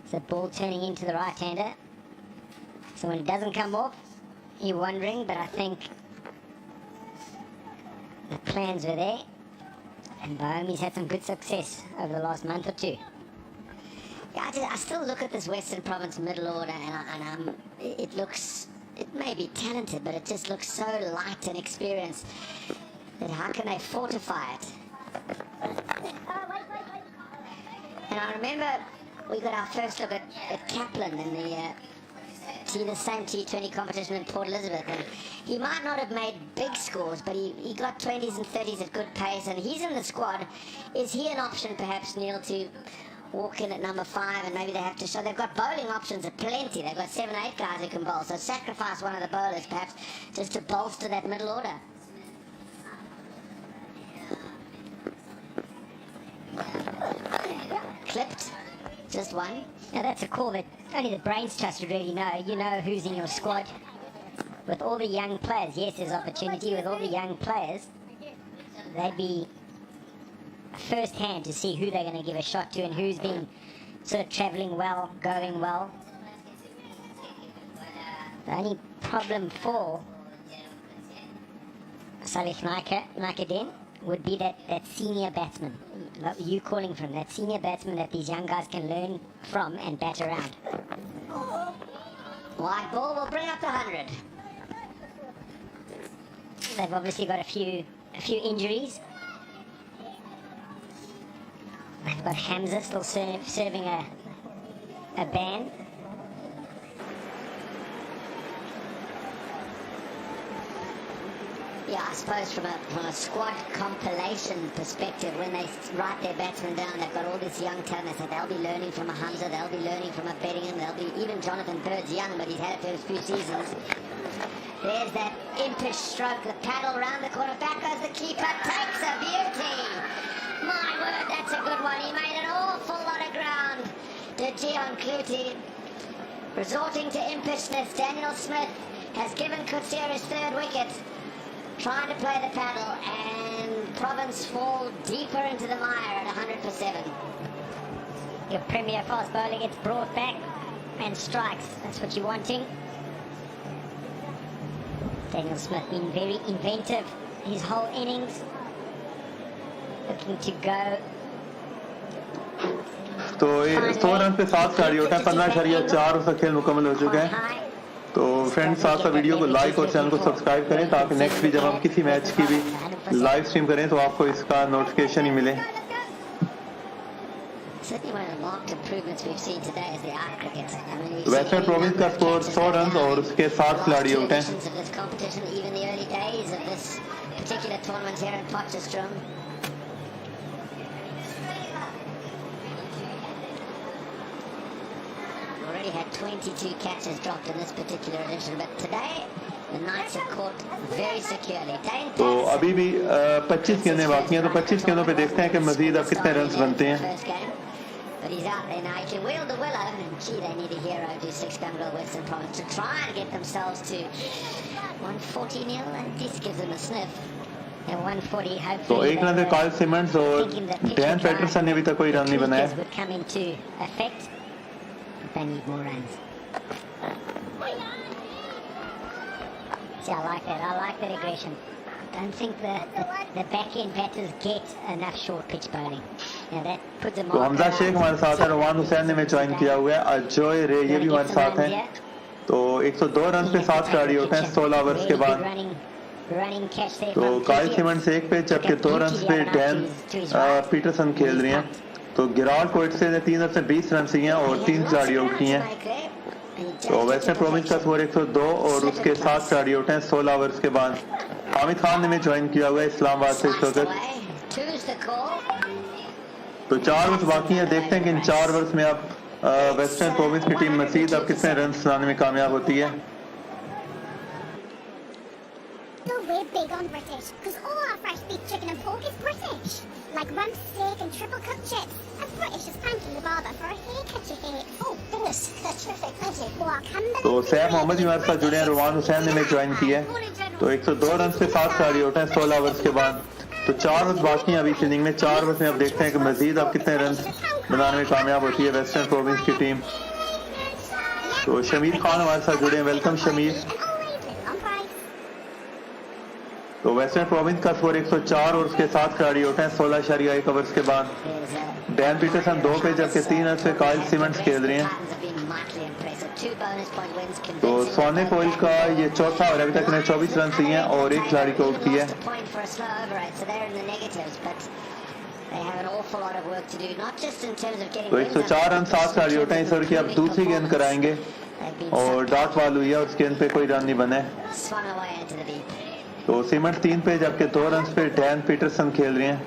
It's the ball turning into the right-hander. So when it doesn't come off, you're wondering, but I think the plans were there. And Bohemi's had some good success over the last month or two. Yeah, I still look at this Western Province middle order and it may be talented, but it just looks so light and experienced that how can they fortify it? And I remember we got our first look at Kaplan in the same T20 competition in Port Elizabeth, and he might not have made big scores, but he got 20s and 30s at good pace, and he's in the squad. Is he an option perhaps, Neil, to walk in at number 5, and maybe they have to show they've got bowling options at plenty. They've got 7 or 8 guys who can bowl, so sacrifice one of the bowlers perhaps just to bolster that middle order. Clipped, just one. Now that's a call that only the brains trust would really know. You know who's in your squad. With all the young players, yes, there's opportunity. With all the young players, they'd be first hand to see who they're going to give a shot to and who's been sort of travelling well, going well. The only problem for Salih Naikaden would be that senior batsman, you calling from, that senior batsman that these young guys can learn from and bat around. White ball will bring up the 100. They've obviously got a few injuries. They've got Hamza still serving a ban. Yeah, I suppose from a squad compilation perspective, when they write their batsmen down, they've got all this young talent, so they'll be learning from a Hamza, they'll be learning from a Beddingham, they'll be, even Jonathan Bird's young, but he's had it for a few seasons. There's that impish stroke, the paddle round the corner, back goes the keeper, takes a beauty. My word, that's a good one. He made an awful lot of ground. De Gion Clutie resorting to impishness. Daniel Smith has given Coetzee his 3rd wicket, trying to play the paddle, and Province fall deeper into the mire at 100 for 7. Your premier fast bowler gets brought back and strikes. That's what you're wanting. Daniel Smith been very inventive his whole innings, looking to go. तो 100 run पे 7 खिलाड़ी उठे, 15.4 उसका खेल मुकम्मल हो चुका है। तो फ्रेंड्स, साथ साथ वीडियो को लाइक और चैनल को सब्सक्राइब करें ताकि नेक्स्ट भी जब हम किसी मैच की भी लाइव स्ट्रीम करें तो आपको इसका नोटिफिकेशन ही मिले। वेस्टर्न प्रोविंस का स्कोर 100 रन और उसके 7 खिलाड़ी आउट हैं। Already had 22 catches dropped in this particular edition, but today the Knights have caught very securely. तो अभी भी 25 गेंदें बाकी हैं, तो 25 गेंदों पे देखते हैं कि मजीद अब कितने रन बनते हैं। But he's out there now. He can wield the willow, and gee, they need a hero to 6-gun goal Western Province to try and get themselves to 140 nil, and this gives them a sniff. And 140, hopefully. तो एक run से Karl Symonds और Dan Patterson ने अभी तक कोई run नहीं बनाया। Would come into effect. They need more runs. See, I like that. I like that aggression. I don't think the back-end batters get enough short pitch bowling. Now that puts them तो हमजा शेख हमारे साथ है, रवान हुसैन ने में join किया हुआ है, अजय रे ये भी हमारे साथ हैं। तो 102 रन पे 7 खिलाड़ी होते हैं 16 ओवर्स के बाद। तो काइल सिमंड्स 1 पे, जबकि 2 रन पे डैन पीटरसन खेल रही हैं। तो गिराल्ड कोएट्से ने 3 से 20 रन किए हैं और 3 खिलाड़ी आउट किए हैं। तो वेस्टर्न प्रोविंस का स्कोर 102 और उसके 7 खिलाड़ी आउट हैं 16 ओवर्स के बाद। हामिद खान ने में ज्वाइन किया हुआ है इस्लामाबाद से इस वक्त। तो 4 ओवर्स बाकी हैं, देखते हैं कि इन 4 ओवर्स में अब वेस्टर्न प्रोविंस की टीम मजीद अब कितने रन बनाने में कामयाब होती है। We're big on British, because all our fresh beef, chicken and pork is British. Like rump steak and triple cut chips. And British is thanking the barber for a haircut you hate. Oh, goodness, that's terrific, thank you. Oh, Cumberland. तो सैफ मोहम्मद भी हमारे साथ जुड़े हैं, रवान हुसैन ने में join किया है। तो 102 रन पे 7 खिलाड़ी आउट हैं 16 ओवर्स के बाद। तो 4 ओवर्स बाकी हैं अभी इस इनिंग में। 4 ओवर्स में अब देखते हैं कि मजीद अब कितने रन बनाने में कामयाब होती है वेस्टर्न प्रोविंस की टीम। तो शमीर खान हमारे साथ जुड़े हैं, वेलकम शमीर। तो वेस्टर्न प्रोविंस का स्कोर 104 और उसके 7 खिलाड़ी आउट हैं 16.1 ओवर्स के बाद। डैन पीटरसन 2 पे जबकि 3 रन पे काइल सिमंड्स खेल रहे हैं। तो सोने कोयल का ये चौथा ओवर, अभी तक ने 24 रन दिए हैं और एक खिलाड़ी को आउट किया है। तो 104 रन 7 खिलाड़ी आउट हैं। इस ओवर की अब दूसरी गेंद कराएंगे और डॉट बॉल हुई है और उस गेंद पे कोई रन नहीं बने। तो सिमंड्स 3 पे जबकि 2 रन पे डैन पीटरसन खेल रहे हैं।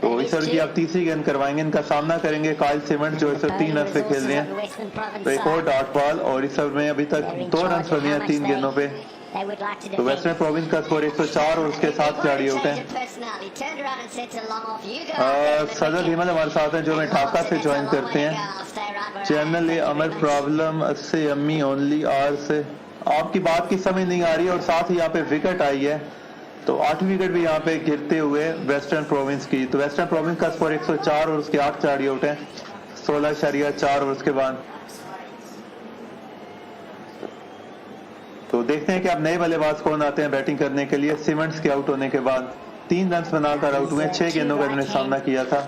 तो इस ओवर की आप तीसरी गेंद करवाएंगे। इनका सामना करेंगे काइल सिमंड्स जो इस 3 रन पे खेल रहे हैं। तो एक और डॉट बॉल और इस ओवर में अभी तक 2 रन बने हैं 3 गेंदों पे। तो वेस्टर्न प्रोविंस का स्कोर 104 और उसके 7 खिलाड़ी आउट हैं। सदर हिमल हमारे साथ हैं जो हमें ढाका से ज्वाइन करते हैं। चैनल ए अमर प्रॉब्लम से अम्मी ओनली आर से आपकी बात की समझ नहीं आ रही है और साथ ही यहाँ पे विकेट आई है। तो 8 विकेट भी यहाँ पे गिरते हुए वेस्टर्न प्रोविंस की। तो वेस्टर्न प्रोविंस का स्कोर 104 और उसके 8 खिलाड़ी आउट हैं 16.4 ओवर्स के बाद। तो देखते हैं कि अब नए बल्लेबाज कौन आते हैं बैटिंग करने के लिए। सिमंड्स के आउट होने के बाद 3 रन बनाकर आउट हुए, 6 गेंदों का इन्होंने सामना किया था।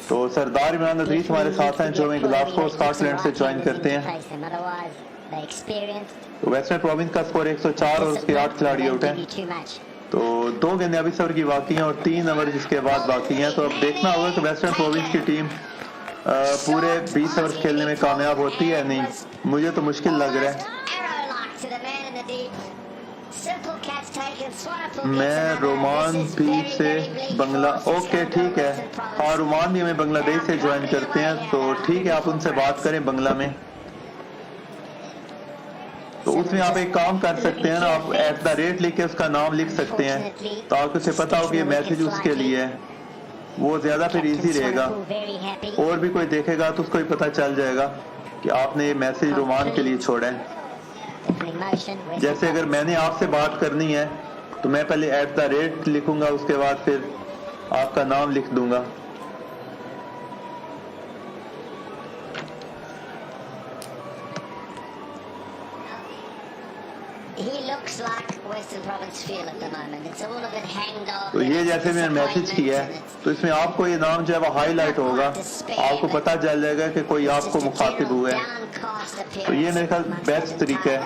तो सरदार इमरान अजीज हमारे साथ हैं जो हमें ग्लासगो स्कॉटलैंड से ज्वाइन करते हैं। तो वेस्टर्न प्रोविंस का स्कोर 104 और उसके 8 खिलाड़ी आउट हैं। तो 2 गेंदें अभी ओवर की बाकी हैं और 3 ओवर जिसके बाद बाकी हैं। तो अब देखना होगा कि वेस्टर्न प्रोविंस की टीम पूरे 20 ओवर खेलने में कामयाब होती है नहीं। मुझे तो मुश्किल लग रहा है। मैं रोमान भी से बंगला ओके ठीक है। हाँ रोमान भी हमें बांग्लादेश से ज्वाइन करते हैं। तो ठीक है आप उनसे बात करें बंगला में। तो उसमें आप एक काम कर सकते हैं ना, आप @ लिख के उसका नाम लिख सकते हैं ताकि उसे पता हो कि ये मैसेज उसके लिए है। वो ज्यादा फिर इजी रहेगा और भी कोई देखेगा तो उसको ही पता चल जाएगा कि आपने ये मैसेज रोमान के लिए छोड़ा है। जैसे अगर मैंने आपसे बात करनी है तो मैं पहले @ लिखूंगा, उसके बाद फिर आपका नाम लिख दूंगा। तो ये जैसे मैंने मैसेज किया है तो इसमें आपको ये नाम जो है वो हाईलाइट होगा, आपको पता चल जाएगा कि कोई आपको मुखातिब हुआ है। तो ये मेरे ख्याल बेस्ट तरीका है।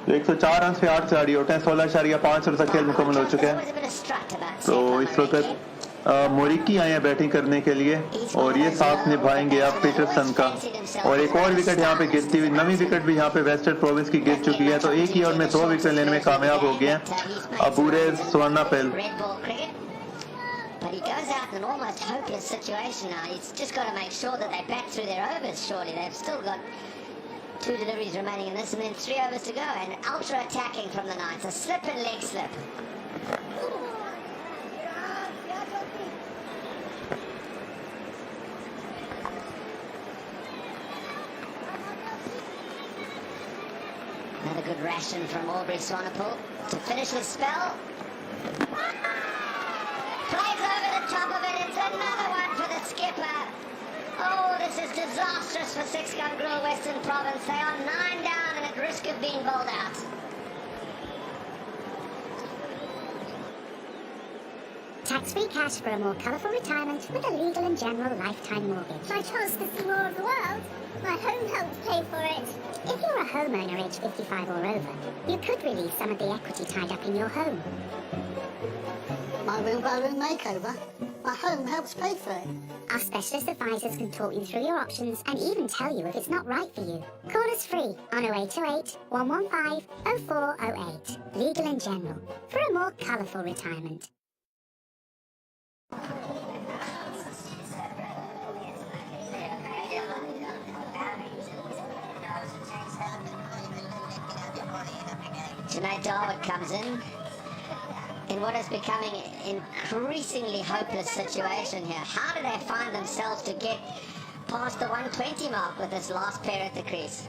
तो 104 रन पे 8 खिलाड़ी आउट हैं 16.5 ओवर तक खेल मुकम्मल हो चुके हैं। तो इस वक्त मोरिकी आए हैं बैटिंग करने के लिए और ये साथ निभाएंगे आप पीटरसन का। और एक और विकेट यहाँ पे गिरती हुई, नवी विकेट भी यहाँ पे वेस्टर्न प्रोविंस की गिर चुकी है। तो एक ही ओवर में 2 विकेट लेने में कामयाब हो गए हैं अबूरे सुवर्ना पेल। But he goes out in an almost hopeless situation now. He's just got to make sure that they bat through their overs, surely. They've still got 2 deliveries remaining in this and then 3 overs to go. And ultra attacking from the Knights. A slip and leg slip. Another good ration from Aubrey Swanepoel to finish the spell. Plays over the top of it. It's another one for the skipper. Oh, this is disastrous for 6-gun Grill Western Province. They are 9 down and at risk of being bowled out. Tax-free cash for a more colourful retirement with a legal and general lifetime mortgage. I chose to see more of the world. My home helped pay for it. If you're a homeowner aged 55 or over, you could release some of the equity tied up in your home. My wheelbarrow makeover. My home helps pay for it. Our specialist advisors can talk you through your options and even tell you if it's not right for you. Call us free on 0828 115 0408. Legal and General for a more colourful retirement. Junaid Darwood comes in what is becoming an increasingly hopeless situation here. How do they find themselves to get past the 120 mark with this last pair at the crease?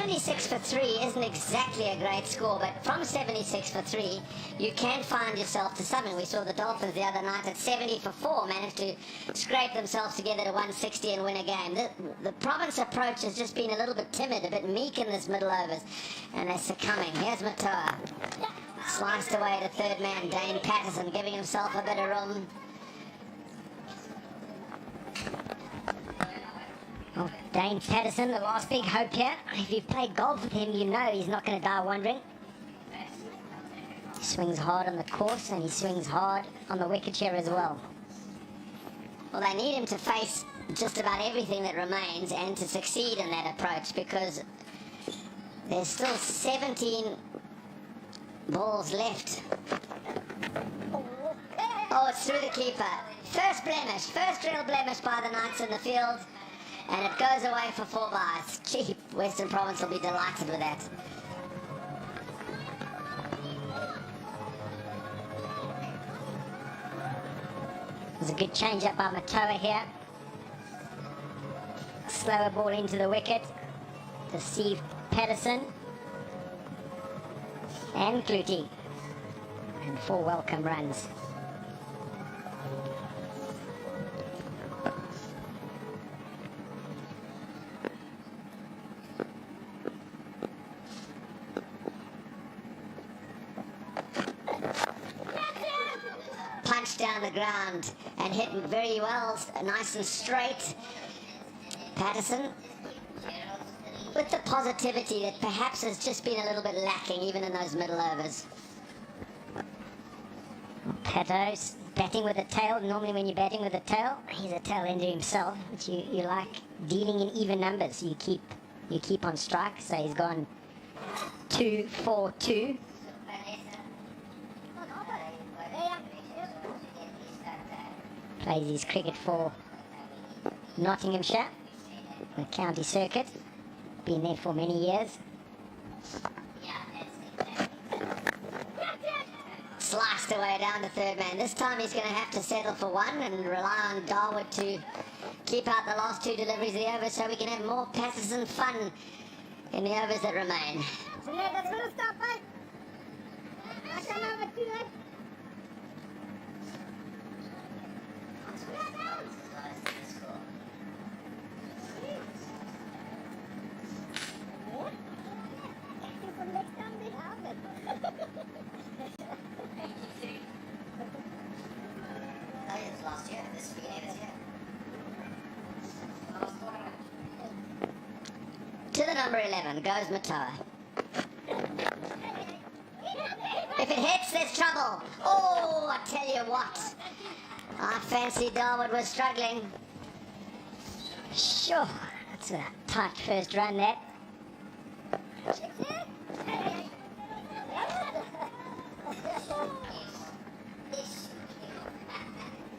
76 for 3 isn't exactly a great score, but from 76 for 3, you can find yourself to something. We saw the Dolphins the other night at 70 for 4 managed to scrape themselves together to 160 and win a game. The Province approach has just been a little bit timid, a bit meek in this middle overs, and they're succumbing. Here's Matoa. Sliced away to third man, Dane Patterson, giving himself a bit of room. Oh, Dane Patterson, the last big hope here. If you've played golf with him, you know he's not going to die wandering. He swings hard on the course, and he swings hard on the wicket here as well. Well, they need him to face just about everything that remains and to succeed in that approach, because there's still 17 balls left. Oh, it's through the keeper. First blemish, first real blemish by the Knights in the field, and it goes away for 4 byes. Gee, Western Province will be delighted with that. There's a good change up by Matoa here. Slower ball into the wicket to Steve Patterson and Clutie, and 4 welcome runs. Punched down the ground and hit very well, nice and straight. Patterson, with the positivity that perhaps has just been a little bit lacking even in those middle overs. Pato's batting with a tail. Normally when you're batting with a tail, he's a tail ender himself, but you like dealing in even numbers. You keep on strike, so he's gone 2-4-2. Plays his cricket for Nottinghamshire, the county circuit. Been there for many years. Sliced away down to third man. This time he's going to have to settle for 1 and rely on Darwood to keep out the last 2 deliveries of the over, so we can have more Patterson fun in the overs that remain. To the number 11 goes Matoa. If it hits, there's trouble. Oh, I tell you what. I fancy Darwood was struggling. Sure, that's a tight first run, that.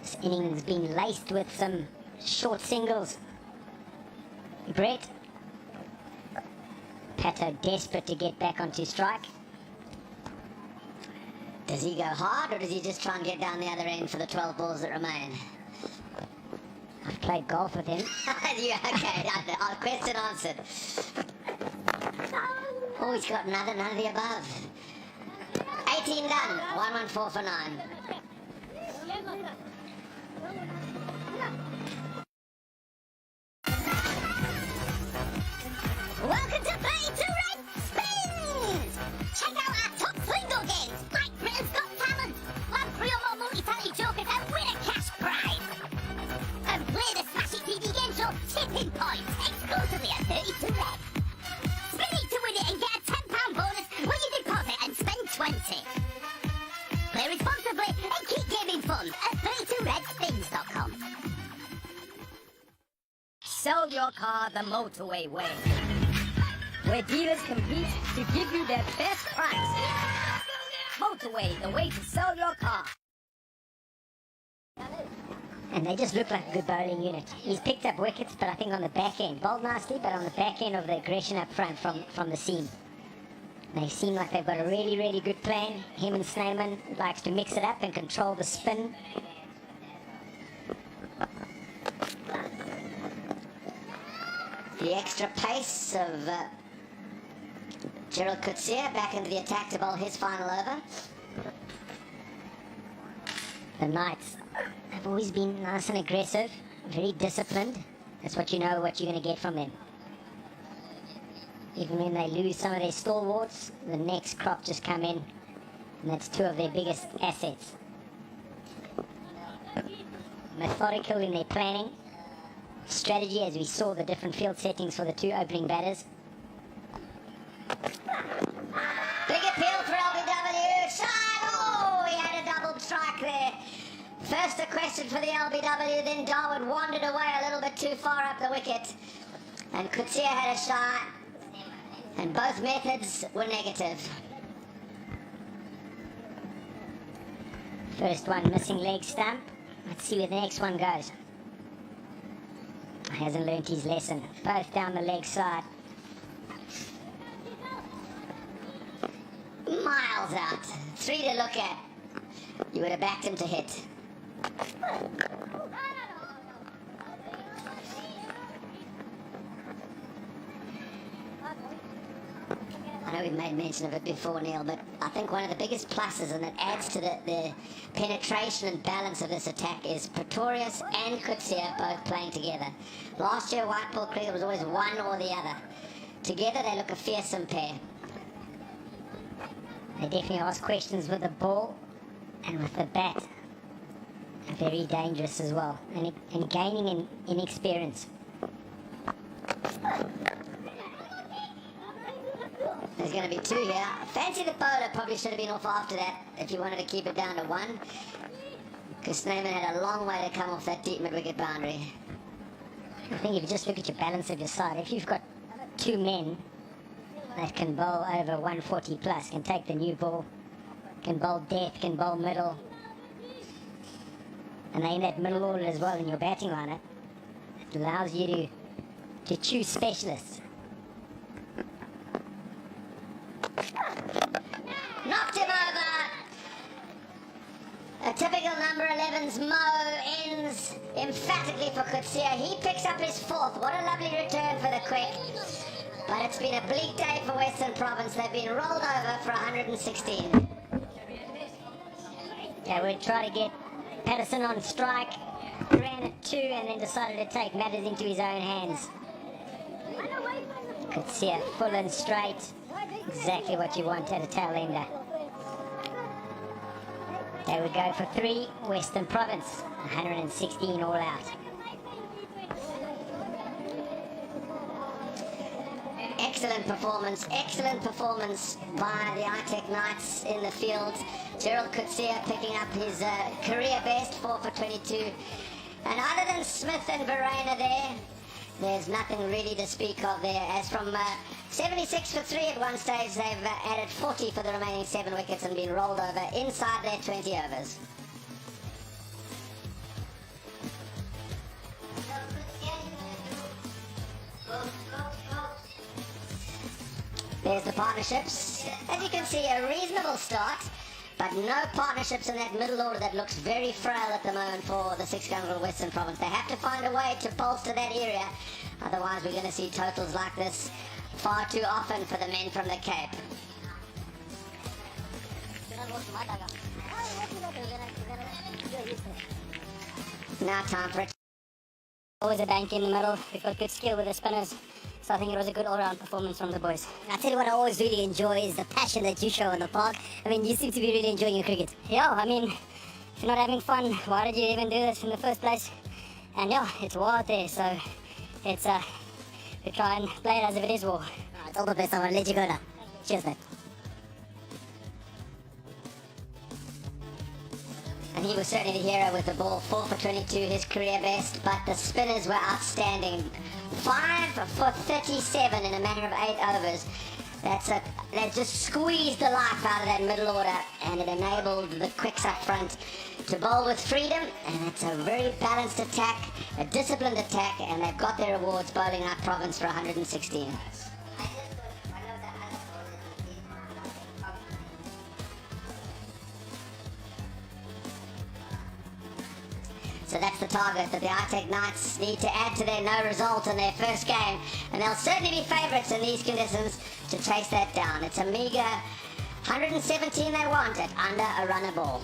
This inning's been laced with some short singles. Brett. Pato desperate to get back onto strike. Does he go hard, or does he just try and get down the other end for the 12 balls that remain? I've played golf with him. Okay, question answered. Oh, he's got none of the above. 18 done, 114 for 9. Welcome to Play to Red Spins! Check out our top bingo games, like Britain's Got Talent, land 3 or more multi-talented jokers and win a cash prize! And play the Smash It TV game show Tipping Points, exclusively at 32 Red. Spin it to win it and get a £10 bonus when you deposit and spend 20. Play responsibly and keep gaming fun at 32redspins.com. Sell your car the motorway way, where dealers compete to give you their best price. Motorway, the way to sell your car. And they just look like a good bowling unit. He's picked up wickets, but I think on the back end. Bowled nicely, but on the back end of the aggression up front from the seam. They seem like they've got a really, really good plan. Him and Snyman likes to mix it up and control the spin. The extra pace of Gerald Kutsia back into the attack to bowl his final over. The Knights have always been nice and aggressive, very disciplined. That's what you know what you're going to get from them. Even when they lose some of their stalwarts, the next crop just come in, and that's two of their biggest assets. Methodical in their planning, strategy, as we saw the different field settings for the two opening batters. Big appeal for LBW. Side. Oh, he had a double strike there. First a question for the LBW, then Darwin wandered away a little bit too far up the wicket. And Kutsia had a shot. And both methods were negative. First one missing leg stump. Let's see where the next one goes. Hasn't learnt his lesson. Both down the leg side. Miles out. 3 to look at. You would have backed him to hit. I know we've made mention of it before, Neil, but I think one of the biggest pluses, and it adds to the penetration and balance of this attack, is Pretorius and Kutsia both playing together. Last year, white ball cricket was always one or the other. Together, they look a fearsome pair. They definitely ask questions with the ball and with the bat. Very dangerous as well, and gaining in experience. There's going to be 2 here. Fancy the bowler probably should have been off after that if you wanted to keep it down to 1. Because Snowman had a long way to come off that deep mid-wicket boundary. I think if you just look at your balance of your side, if you've got 2 men that can bowl over 140 plus, can take the new ball, can bowl death, can bowl middle, and they're in that middle order as well in your batting lineup, it allows you to choose specialists. Knocked him over. A typical number 11's Mo ends emphatically for Kutsia. He picks up his 4th. What a lovely return for the quick. But it's been a bleak day for Western Province. They've been rolled over for 116. Yeah, we tried to get Patterson on strike, ran at 2 and then decided to take matters into his own hands. Kutsia full and straight. Exactly what you want at a tail ender. They would go for 3, Western Province, 116 all out. Excellent performance by the ITech Knights in the field. Gerald Kutsia picking up his career best, 4 for 22. And other than Smith and Verena there's nothing really to speak of there. As from 76 for 3 at one stage, they've added 40 for the remaining 7 wickets and been rolled over inside their 20 overs. There's the partnerships. As you can see, a reasonable start, but no partnerships in that middle order. That looks very frail at the moment for the 6-gun Western Province. They have to find a way to bolster that area. Otherwise, we're going to see totals like this far too often for the men from the Cape. Now time for it. Always a bank in the middle. We've got good skill with the spinners. So I think it was a good all-round performance from the boys. I tell you what I always really enjoy is the passion that you show in the park. I mean, you seem to be really enjoying your cricket. Yeah, I mean, if you're not having fun, why did you even do this in the first place? And yeah, it's war out there, so it's we try and play it as if it is war. It's all the best. I'm gonna let you go now. Cheers, mate. And he was certainly the hero with the ball, 4 for 22, his career best, but the spinners were outstanding. 5 for 37 in a matter of 8 overs. They just squeezed the life out of that middle order, and it enabled the quicks up front to bowl with freedom, and it's a very balanced attack, a disciplined attack, and they've got their rewards bowling out Province for 116. So that's the target that the ITech Knights need to add to their no result in their first game. And they'll certainly be favourites in these conditions. to chase that down. It's a meager 117 they want it under a runner ball.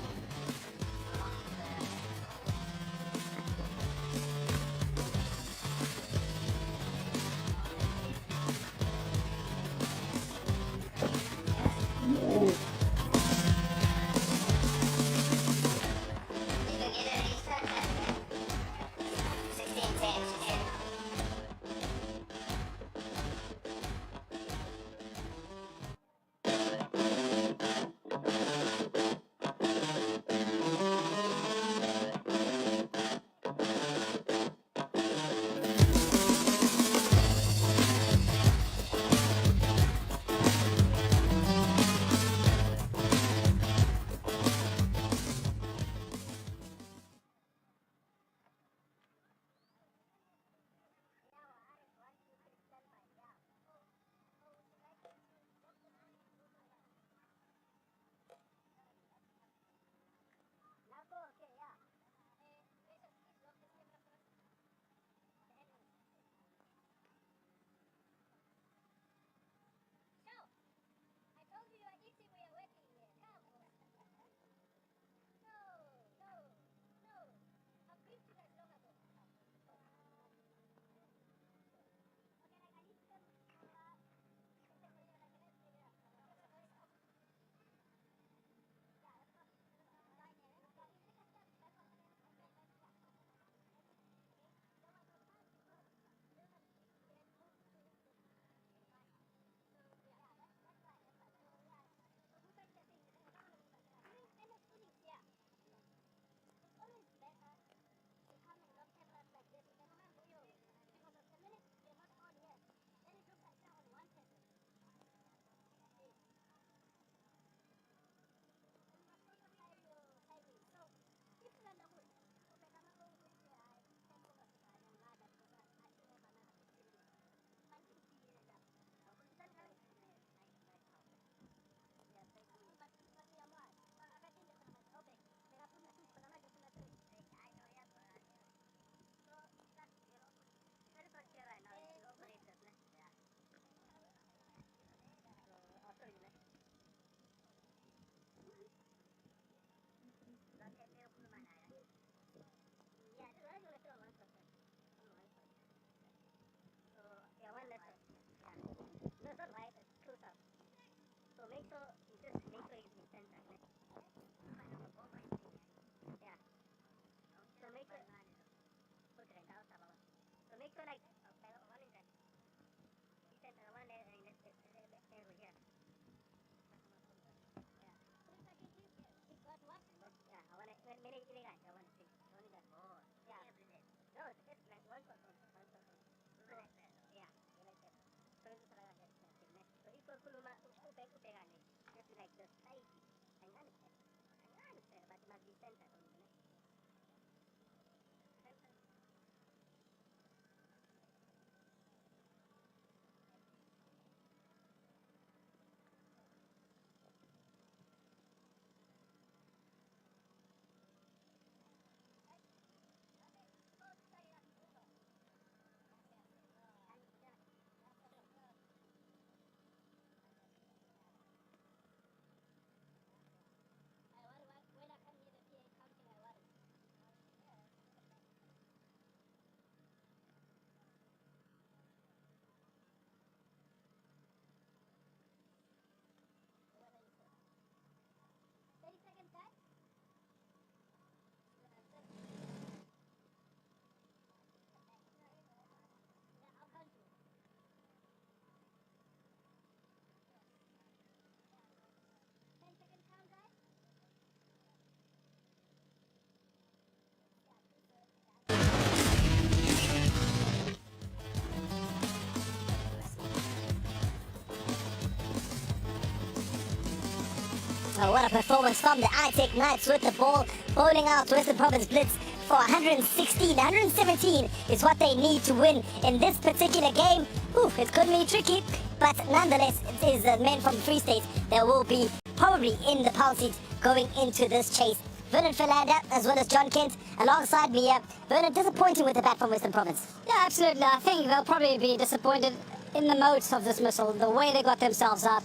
Oh, what a performance from the I-Tech Knights with the ball, bowling out Western Province Blitz for 116, 117 is what they need to win in this particular game. Ooh, it could be tricky, but nonetheless, it is men from the Free States that will be probably in the pound seat going into this chase. Vernon Philander as well as John Kent alongside me. Vernon, disappointing with the bat from Western Province. Yeah, absolutely. I think they'll probably be disappointed in the modes of dismissal, the way they got themselves out.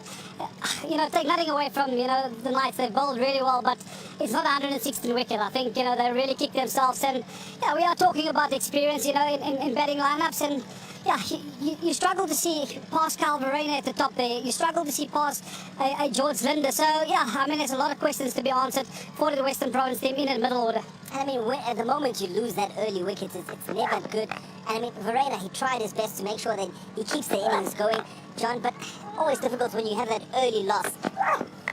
Take nothing away from, the Knights. They've bowled really well, but it's not 116 wicket. I think, they really kicked themselves. And, yeah, we are talking about experience, in batting lineups. And, yeah, you struggle to see past Kyle Verreynne at the top there. You struggle to see past a George Linder. So, yeah, I mean, there's a lot of questions to be answered for the Western Province team in the middle order. And I mean, at the moment you lose that early wicket, it's never good. And I mean, Verreynne, he tried his best to make sure that he keeps the innings going, John, but always difficult when you have that early loss.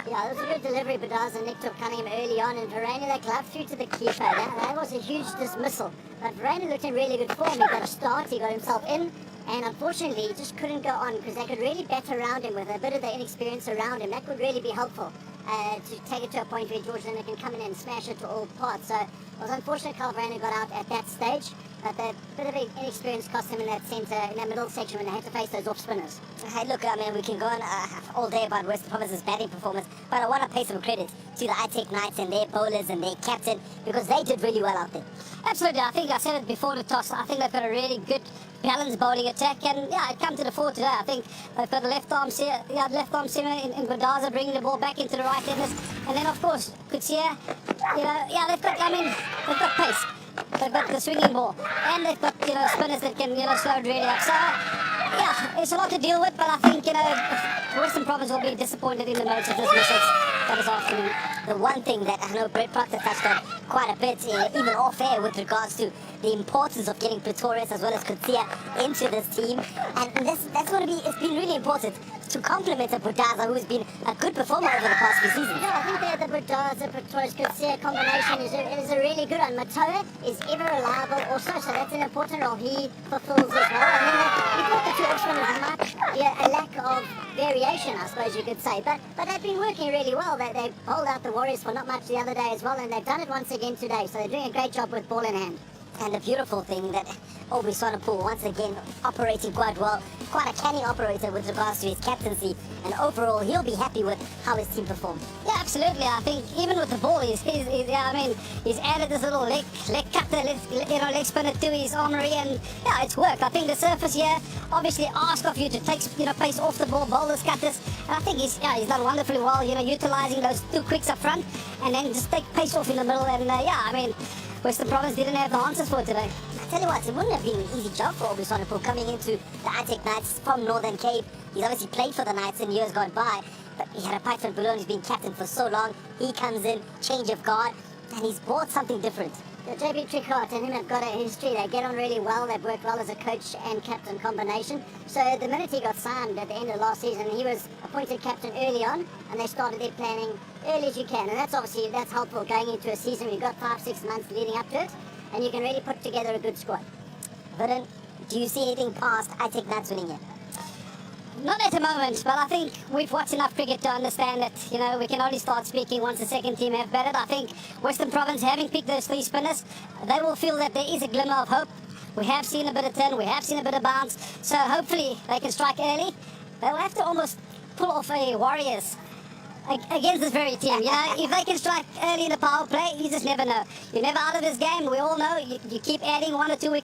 Yeah, it was a good delivery, Badaza. Nick took Cunningham early on, and Verreynne, that glove through to the keeper. That was a huge dismissal. But Verreynne looked in really good form. He got a start, he got himself in, and unfortunately, he just couldn't go on because they could really bat around him with a bit of the inexperience around him. That would really be helpful to take it to a point where George Linder can come in and smash it to all parts. So it was unfortunate Kyle Verreynne got out at that stage, but the bit of inexperience cost him in that centre, in that middle section when they had to face those off spinners. Hey, look, I mean, we can go on all day about Western Province's batting performance, but I want to pay some credit to the ITech Knights and their bowlers and their captain because they did really well out there. Absolutely, I think I said it before the toss. I think they've got a really good balanced bowling attack, and yeah, it come to the fore today. I think they've got a left arm seamer in Badaza bringing the ball back into the right handers, and then of course Kutsia, they've got pace. They've got the swinging ball, and they've got spinners that can slow it really up. So yeah, it's a lot to deal with, but I think Western Province will be disappointed in the modes of dismissals this afternoon. The one thing that I know Brett Proctor touched on quite a bit, even off air, with regards to the importance of getting Pretorius as well as Kutsia into this team, and that's going to be, it's been really important to complement a Badaza who's been a good performer over the past few seasons. Yeah, I think that the Badaza Pretorius Kutsia combination is a really good one. Matoa is ever reliable also, so that's an important role he fulfills as well. I mean, you thought the two offspinners might be a lack of variation, I suppose you could say, but they've been working really well. They bowled out the Warriors for not much the other day as well, and they've done it once again today, so they're doing a great job with ball in hand. And the beautiful thing that Obi Swanepoel once again operating quite well, quite a canny operator with regards to his captaincy, and overall he'll be happy with how his team performed. Yeah, absolutely. I think even with the ball, he's added this little leg cutter, leg spinner to his armory, and yeah, it's worked. I think the surface here obviously asks of you to take pace off the ball, bowlers, cutters, and I think he's done wonderfully well. Utilizing those two quicks up front, and then just take pace off in the middle, and Western Province didn't have the answers for it today. I tell you what, it wouldn't have been an easy job for Obi Swanepoel coming into the ITech Knights from Northern Cape. He's obviously played for the Knights in years gone by, but he had a Python balloon. He's been captain for so long. He comes in, change of guard, and he's brought something different. The JB Tricart and him have got a history. They get on really well. They've worked well as a coach and captain combination. So the minute he got signed at the end of last season, he was appointed captain early on, and they started their planning early as you can. And that's helpful going into a season. We've got 5-6 months leading up to it, and you can really put together a good squad. Viren, do you see anything past ITech Knights winning yet? Not at the moment, but I think we've watched enough cricket to understand that, we can only start speaking once the second team have batted. I think Western Province, having picked those three spinners, they will feel that there is a glimmer of hope. We have seen a bit of turn, we have seen a bit of bounce, so hopefully they can strike early. They'll have to almost pull off a Warriors against this very team. If they can strike early in the power play, you just never know. You're never out of this game. We all know you keep adding 1 or 2 wickets.